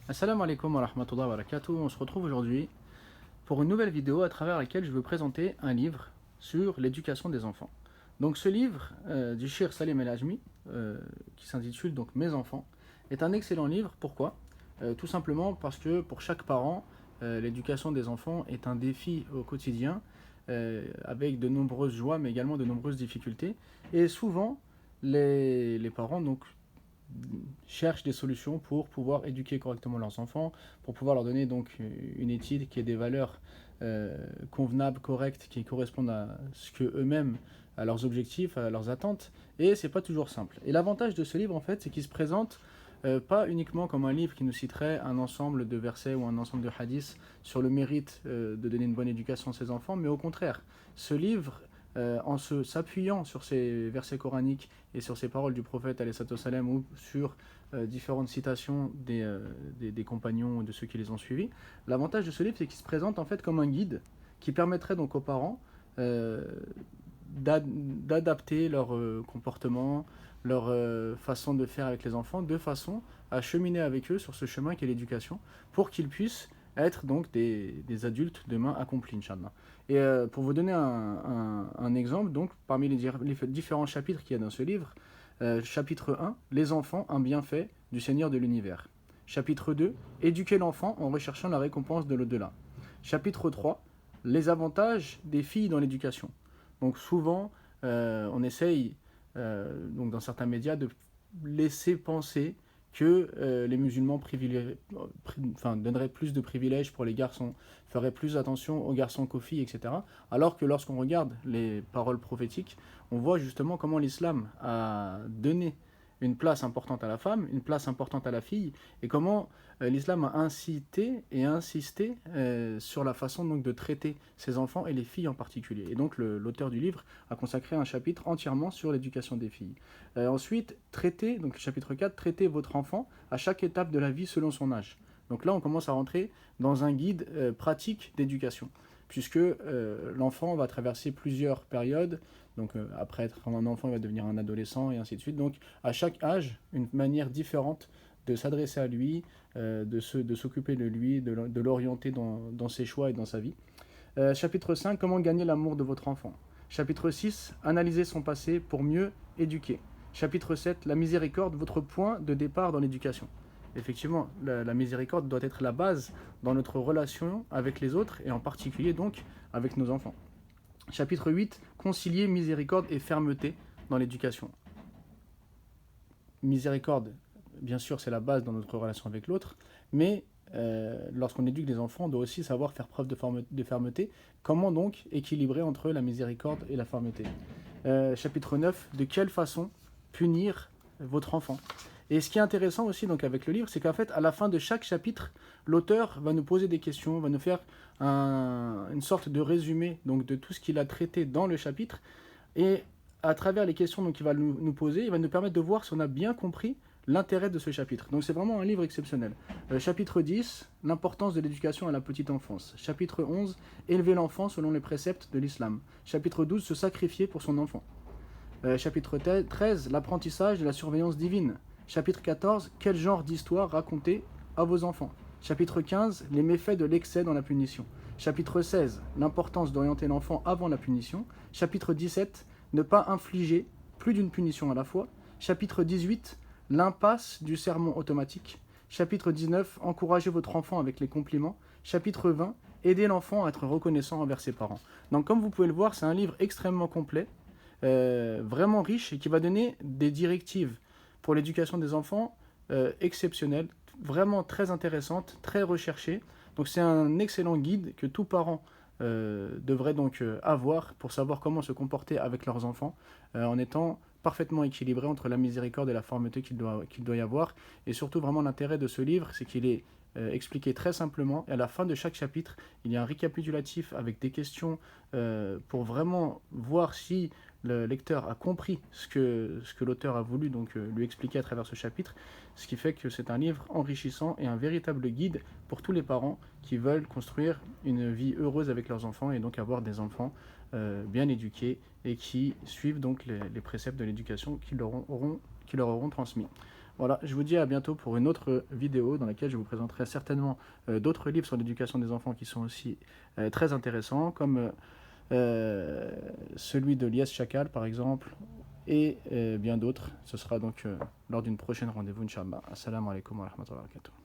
Assalamu alaikum wa rahmatullahi wa barakatuh. On se retrouve aujourd'hui pour une nouvelle vidéo à travers laquelle je veux présenter un livre sur l'éducation des enfants. Donc ce livre du Cheikh Salim El Ajmi, qui s'intitule donc Mes enfants, est un excellent livre. Pourquoi Tout simplement parce que pour chaque parent, l'éducation des enfants est un défi au quotidien, avec de nombreuses joies mais également de nombreuses difficultés. Et souvent, les parents donc cherchent des solutions pour pouvoir éduquer correctement leurs enfants, pour pouvoir leur donner donc une éthique qui ait des valeurs convenables, correctes, qui correspondent à ce que eux-mêmes, à leurs objectifs, à leurs attentes. Et c'est pas toujours simple. Et l'avantage de ce livre, en fait, c'est qu'il se présente pas uniquement comme un livre qui nous citerait un ensemble de versets ou un ensemble de hadiths sur le mérite de donner une bonne éducation à ses enfants, mais au contraire, ce livre, s'appuyant sur ces versets coraniques et sur ces paroles du prophète salam, ou sur différentes citations des compagnons ou de ceux qui les ont suivis, l'avantage de ce livre, c'est qu'il se présente en fait comme un guide qui permettrait donc aux parents euh, d'adapter leur comportement, leur façon de faire avec les enfants, de façon à cheminer avec eux sur ce chemin qu'est l'éducation, pour qu'ils puissent être donc des adultes demain accomplis, Inch'Allah. Et pour vous donner un exemple, donc parmi les différents chapitres qu'il y a dans ce livre, chapitre 1, les enfants, un bienfait du Seigneur de l'univers. Chapitre 2, éduquer l'enfant en recherchant la récompense de l'au-delà. Chapitre 3, les avantages des filles dans l'éducation. Donc souvent, on essaye, donc dans certains médias, de laisser penser que les musulmans donneraient plus de privilèges pour les garçons, feraient plus attention aux garçons qu'aux filles, etc. Alors que lorsqu'on regarde les paroles prophétiques, on voit justement comment l'islam a donné une place importante à la femme, une place importante à la fille, et comment l'islam a incité et insisté sur la façon donc de traiter ses enfants et les filles en particulier. Et donc l'auteur du livre a consacré un chapitre entièrement sur l'éducation des filles. Ensuite, donc le chapitre 4, traitez votre enfant à chaque étape de la vie selon son âge. Donc là, on commence à rentrer dans un guide pratique d'éducation, puisque l'enfant va traverser plusieurs périodes. Donc après être un enfant, il va devenir un adolescent et ainsi de suite. Donc à chaque âge, une manière différente de s'adresser à lui, de s'occuper de lui, de l'orienter dans ses choix et dans sa vie. Chapitre 5, comment gagner l'amour de votre enfant. Chapitre 6, analyser son passé pour mieux éduquer. Chapitre 7, la miséricorde, votre point de départ dans l'éducation. Effectivement, la miséricorde doit être la base dans notre relation avec les autres et en particulier donc avec nos enfants. Chapitre 8, concilier miséricorde et fermeté dans l'éducation. Miséricorde, bien sûr, c'est la base dans notre relation avec l'autre, mais lorsqu'on éduque des enfants, on doit aussi savoir faire preuve de fermeté. Comment donc équilibrer entre la miséricorde et la fermeté. Chapitre 9, de quelle façon punir votre enfant. Et ce qui est intéressant aussi donc avec le livre, c'est qu'en fait, à la fin de chaque chapitre, l'auteur va nous poser des questions, va nous faire une sorte de résumé donc, de tout ce qu'il a traité dans le chapitre. Et à travers les questions qu'il va nous poser, il va nous permettre de voir si on a bien compris l'intérêt de ce chapitre. Donc c'est vraiment un livre exceptionnel. Chapitre 10, l'importance de l'éducation à la petite enfance. Chapitre 11, élever l'enfant selon les préceptes de l'islam. Chapitre 12, se sacrifier pour son enfant. Chapitre 13, l'apprentissage de la surveillance divine. Chapitre 14, quel genre d'histoire raconter à vos enfants. Chapitre 15, les méfaits de l'excès dans la punition. Chapitre 16, l'importance d'orienter l'enfant avant la punition. Chapitre 17, ne pas infliger plus d'une punition à la fois. Chapitre 18, l'impasse du sermon automatique. Chapitre 19, encouragez votre enfant avec les compliments. Chapitre 20, aider l'enfant à être reconnaissant envers ses parents. Donc comme vous pouvez le voir, c'est un livre extrêmement complet, vraiment riche et qui va donner des directives pour l'éducation des enfants exceptionnelles, vraiment très intéressantes, très recherchées. Donc c'est un excellent guide que tout parent devrait donc avoir pour savoir comment se comporter avec leurs enfants en étant parfaitement équilibré entre la miséricorde et la fermeté qu'il doit y avoir. Et surtout, vraiment, l'intérêt de ce livre, c'est qu'il est expliqué très simplement. Et à la fin de chaque chapitre, il y a un récapitulatif avec des questions pour vraiment voir si le lecteur a compris ce que l'auteur a voulu donc, lui expliquer à travers ce chapitre, ce qui fait que c'est un livre enrichissant et un véritable guide pour tous les parents qui veulent construire une vie heureuse avec leurs enfants et donc avoir des enfants bien éduqués et qui suivent donc les préceptes de l'éducation qui leur auront transmis. Voilà, je vous dis à bientôt pour une autre vidéo dans laquelle je vous présenterai certainement d'autres livres sur l'éducation des enfants qui sont aussi très intéressants, comme celui de Lies Chakal par exemple, et bien d'autres. Ce sera donc lors d'une prochaine rendez-vous, Inch'Allah. Assalamu alaikum wa rahmatullahi wa barakatuh.